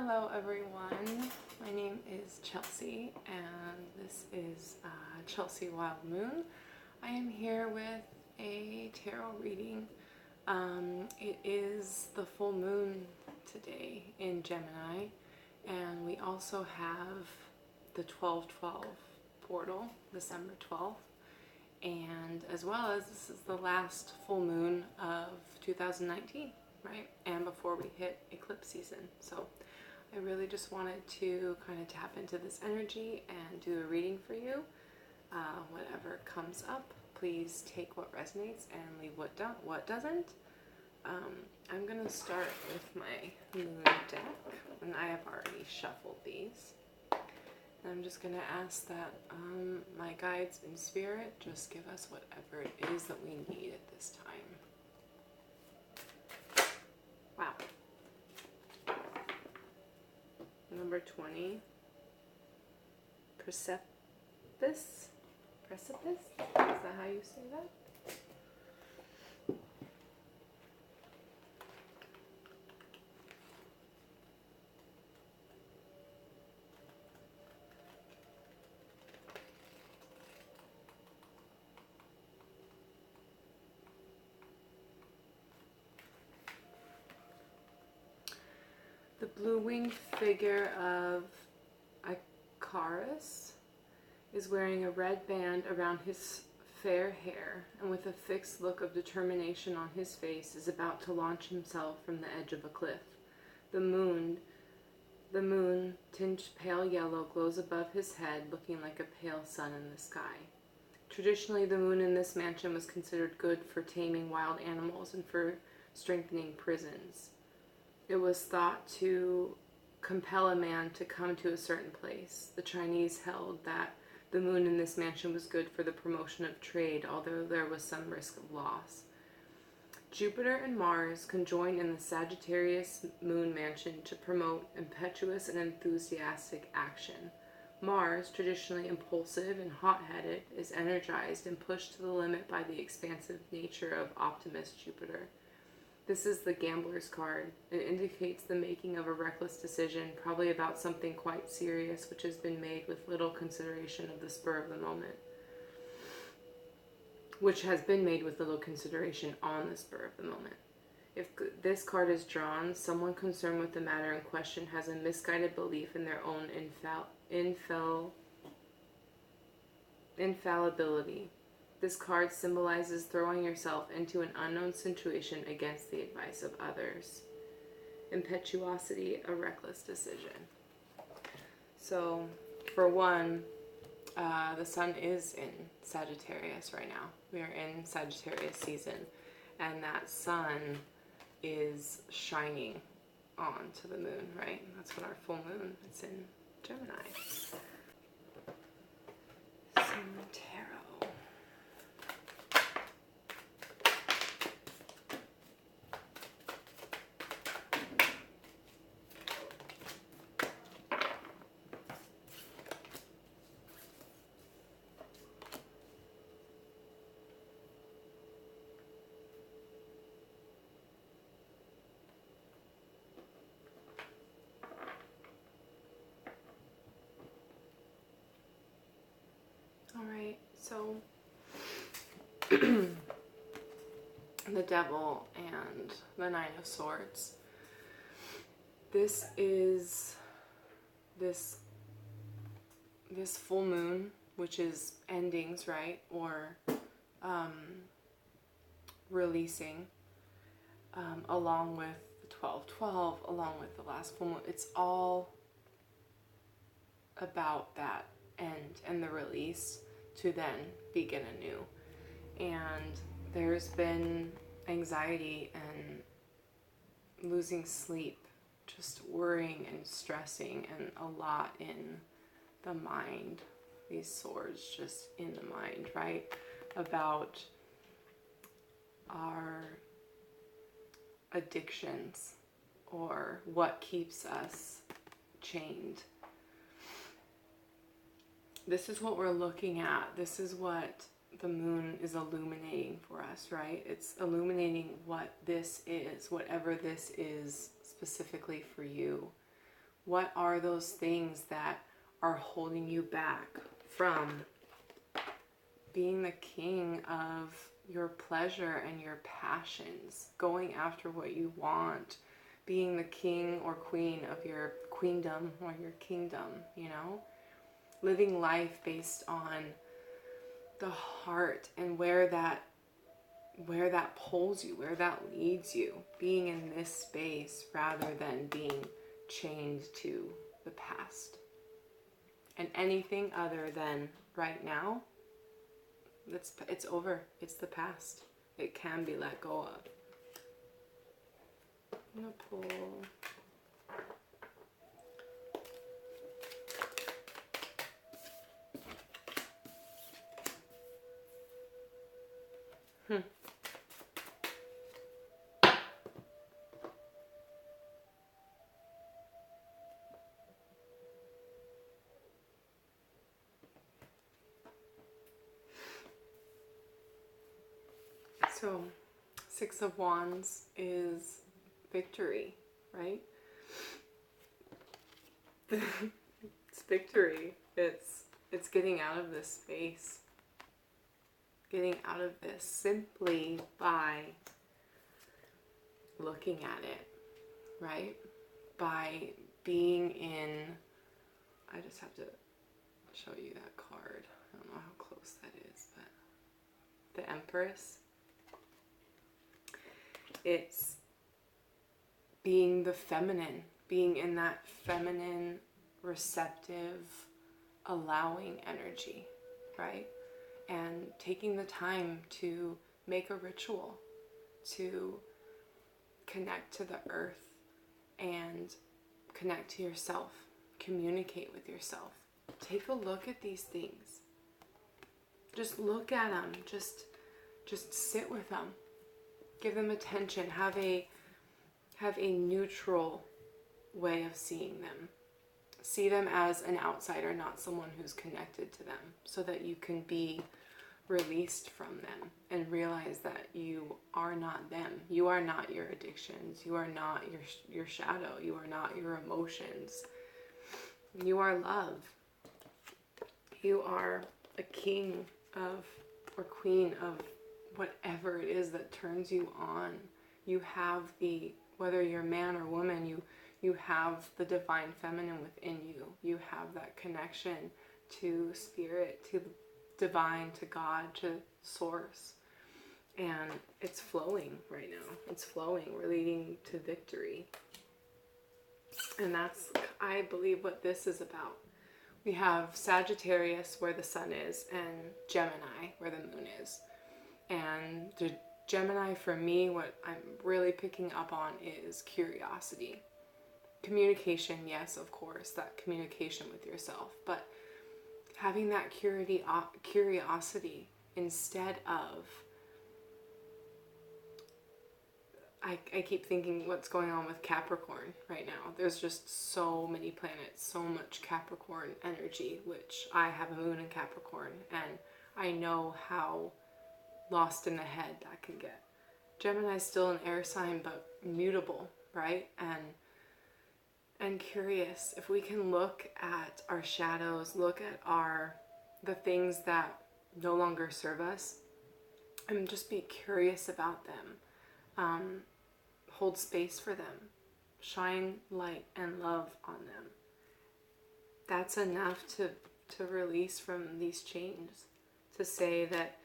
Hello everyone, my name is Chelsea and this is Chelsea Wild Moon. I am here with a tarot reading. It is the full moon today in Gemini, and we also have the 12/12 portal, December 12th, and as well as this is the last full moon of 2019, right? And before we hit eclipse season. So I really just wanted to kind of tap into this energy and do a reading for you. Whatever comes up, please take what resonates and leave what doesn't. I'm going to start with my moon deck, and I have already shuffled these. And I'm just going to ask that my guides in spirit just give us whatever it is that we need at this time. Wow. Number 20. Precipice? Precipice? Is that how you say that? The blue-winged figure of Icarus is wearing a red band around his fair hair, and with a fixed look of determination on his face, is about to launch himself from the edge of a cliff. The moon, tinged pale yellow, glows above his head, looking like a pale sun in the sky. Traditionally, the moon in this mansion was considered good for taming wild animals and for strengthening prisons. It was thought to compel a man to come to a certain place. The Chinese held that the moon in this mansion was good for the promotion of trade, although there was some risk of loss. Jupiter and Mars conjoin in the Sagittarius moon mansion to promote impetuous and enthusiastic action. Mars, traditionally impulsive and hot-headed, is energized and pushed to the limit by the expansive nature of optimist Jupiter. This is the gambler's card. It indicates the making of a reckless decision, probably about something quite serious, which has been made with little consideration of the spur of the moment. Which has been made with little consideration on the spur of the moment. If this card is drawn, someone concerned with the matter in question has a misguided belief in their own infallibility. This card symbolizes throwing yourself into an unknown situation against the advice of others. Impetuosity, a reckless decision. So, for one, the sun is in Sagittarius right now. We are in Sagittarius season, and that sun is shining onto the moon, right? That's what our full moon is in Gemini. Some tarot. Alright, so the Devil and the Nine of Swords. This is this full moon, which is endings, right? Or releasing, along with the 12/12, along with the last full moon. It's all about that end and the release to then begin anew. And there's been anxiety and losing sleep, just worrying and stressing, and a lot in the mind. These swords just in the mind, right? About our addictions or what keeps us chained. This is what we're looking at. This is what the moon is illuminating for us, right? It's illuminating what this is, whatever this is specifically for you. What are those things that are holding you back from being the king of your pleasure and your passions, going after what you want, being the king or queen of your queendom or your kingdom, you know? Living life based on the heart and where that pulls you, where that leads you, being in this space rather than being chained to the past. And anything other than right now, it's over. It's the past. It can be let go of. I'm gonna pull. So, Six of Wands is victory, right? It's victory. It's getting out of this space. Getting out of this simply by looking at it, right? By being in, I just have to show you that card. I don't know how close that is, but the Empress. It's being the feminine, being in that feminine, receptive, allowing energy, right? And taking the time to make a ritual, to connect to the earth and connect to yourself, communicate with yourself. Take a look at these things. Just look at them. Just sit with them. Give them attention. Have a neutral way of seeing them. See them as an outsider, not someone who's connected to them, so that you can be released from them and realize that you are not them. You are not your addictions. You are not your shadow. You are not your emotions. You are love. You are a king of or queen of whatever it is that turns you on. You have whether you're man or woman, you have the divine feminine within you. You have that connection to spirit, to divine, to God, to source. And it's flowing right now. It's flowing. We're leading to victory. And that's, I believe, what this is about. We have Sagittarius, where the sun is, and Gemini, where the moon is. And the Gemini, for me, what I'm really picking up on is curiosity. Communication, yes, of course, that communication with yourself, but having that curiosity instead of, I keep thinking what's going on with Capricorn right now. There's just so many planets, so much Capricorn energy, which I have a moon in Capricorn, and I know how lost in the head that can get. Gemini's still an air sign, but mutable, right? And curious. If we can look at our shadows, look at the things that no longer serve us, and just be curious about them. Hold space for them. Shine light and love on them. That's enough to release from these chains. To say that,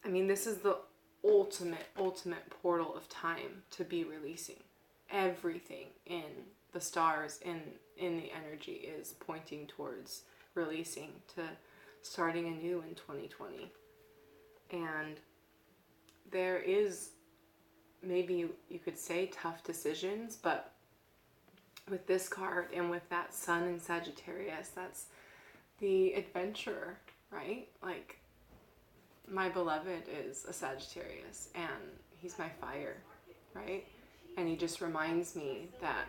I mean, this is the ultimate portal of time to be releasing. Everything in the stars, in the energy, is pointing towards releasing, to starting anew in 2020. And there is, maybe you could say, tough decisions, but with this card and with that sun in Sagittarius, that's the adventurer, right? Like, my beloved is a Sagittarius, and he's my fire, right? And he just reminds me that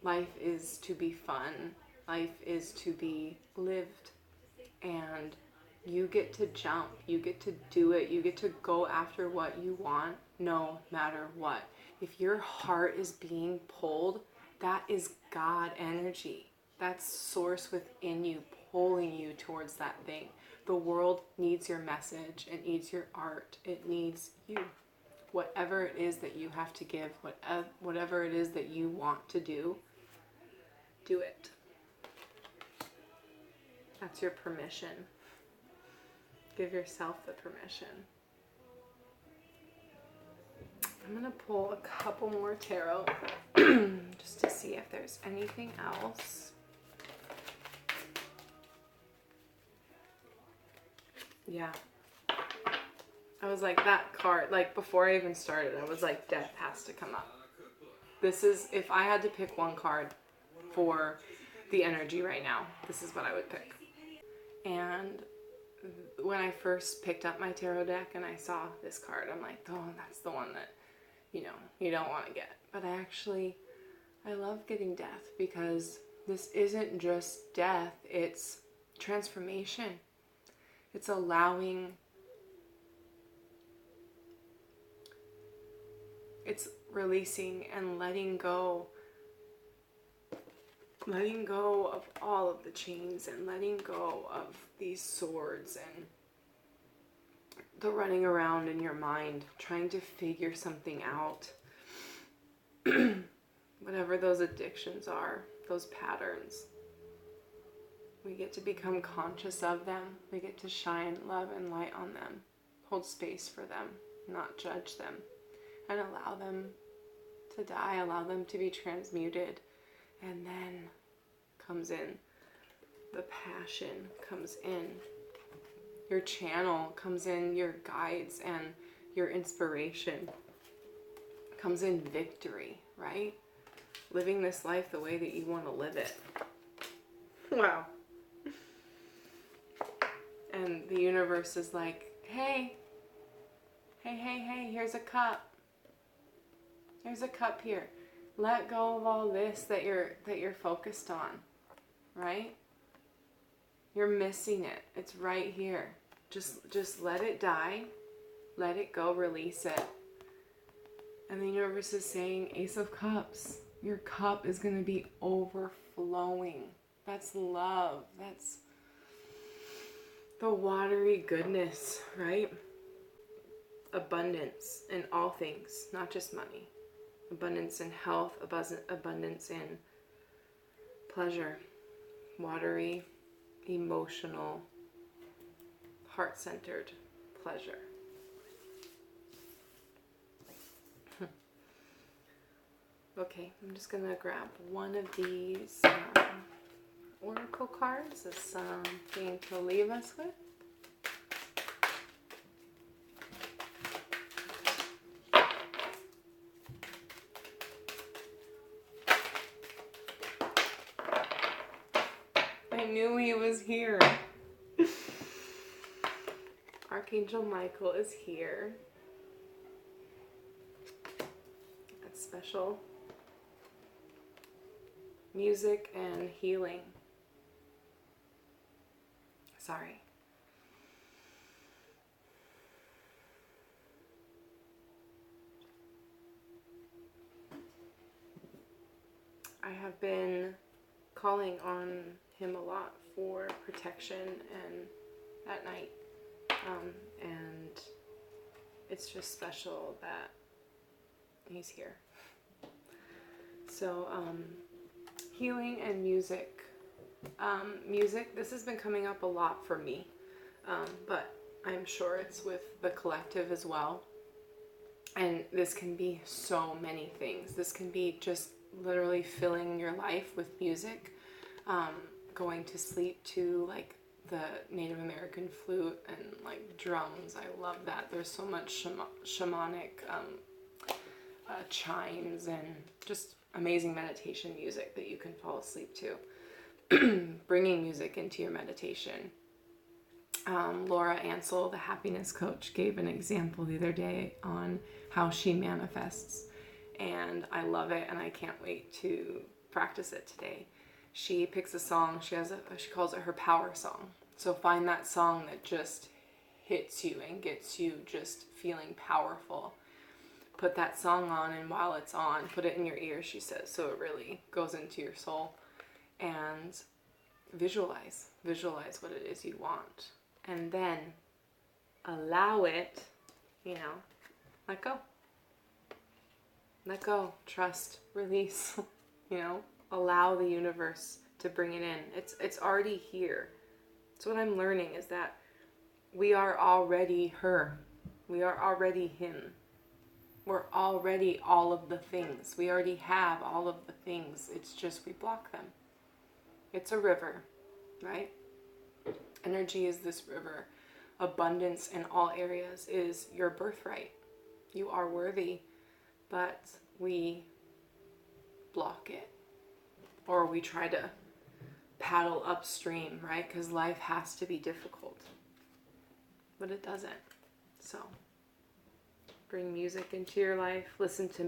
life is to be fun. Life is to be lived. And you get to jump. You get to do it. You get to go after what you want, no matter what. If your heart is being pulled That is God energy. That's source within you, pulling you towards that thing. The world needs your message. It needs your art. It needs you. Whatever it is that you have to give, whatever it is that you want to do it. That's your permission. Give yourself the permission. I'm going to pull a couple more tarot just to see if there's anything else. Yeah. I was like, that card, like before I even started, I was like, death has to come up. This is, if I had to pick one card for the energy right now, this is what I would pick. And when I first picked up my tarot deck and I saw this card, I'm like, oh, that's the one that, you know, you don't want to get. But I love getting death because this isn't just death, it's transformation. It's allowing, it's releasing and letting go of all of the chains and letting go of these swords and the running around in your mind, trying to figure something out. Whatever those addictions are, those patterns. We get to become conscious of them. We get to shine love and light on them. Hold space for them, not judge them. And allow them to die, allow them to be transmuted. And then comes in the passion, comes in your channel, comes in your guides and your inspiration, comes in victory, right? Living this life the way that you want to live it. Wow. And the universe is like, hey, here's a cup. There's a cup here. Let go of all this that you're focused on, right? You're missing it. It's right here. Just let it die. Let it go. Release it. And the universe is saying, Ace of Cups. Your cup is going to be overflowing. That's love. That's the watery goodness, right? Abundance in all things, not just money. Abundance in health, abundance in pleasure, watery, emotional, heart-centered pleasure. Okay, I'm just going to grab one of these oracle cards as something to leave us with. I knew he was here. Archangel Michael is here. That's special. Music and healing. Sorry. I have been calling on him a lot for protection and at night. And it's just special that he's here. So, healing and music. Music, this has been coming up a lot for me, but I'm sure it's with the collective as well. And this can be so many things. This can be just literally filling your life with music, going to sleep to like the Native American flute and like drums. I love that. There's so much shamanic chimes and just amazing meditation music that you can fall asleep to. Bringing music into your meditation. Laura Ansel, the happiness coach, gave an example the other day on how she manifests, and I love it, and I can't wait to practice it today. She picks a song. She calls it her power song. So find that song that just hits you and gets you just feeling powerful. put that song on, and while it's on, put it in your ear, she says, so it really goes into your soul. And visualize what it is you want. And then allow it, you know, let go. Let go, trust, release, you know, allow the universe to bring it in. It's already here. So what I'm learning is that we are already her. We are already him. We're already all of the things. We already have all of the things. It's just we block them. It's a river, right? Energy is this river. Abundance in all areas is your birthright. You are worthy, but we block it. Or we try to paddle upstream, right? Because life has to be difficult. But it doesn't. So bring music into your life. Listen to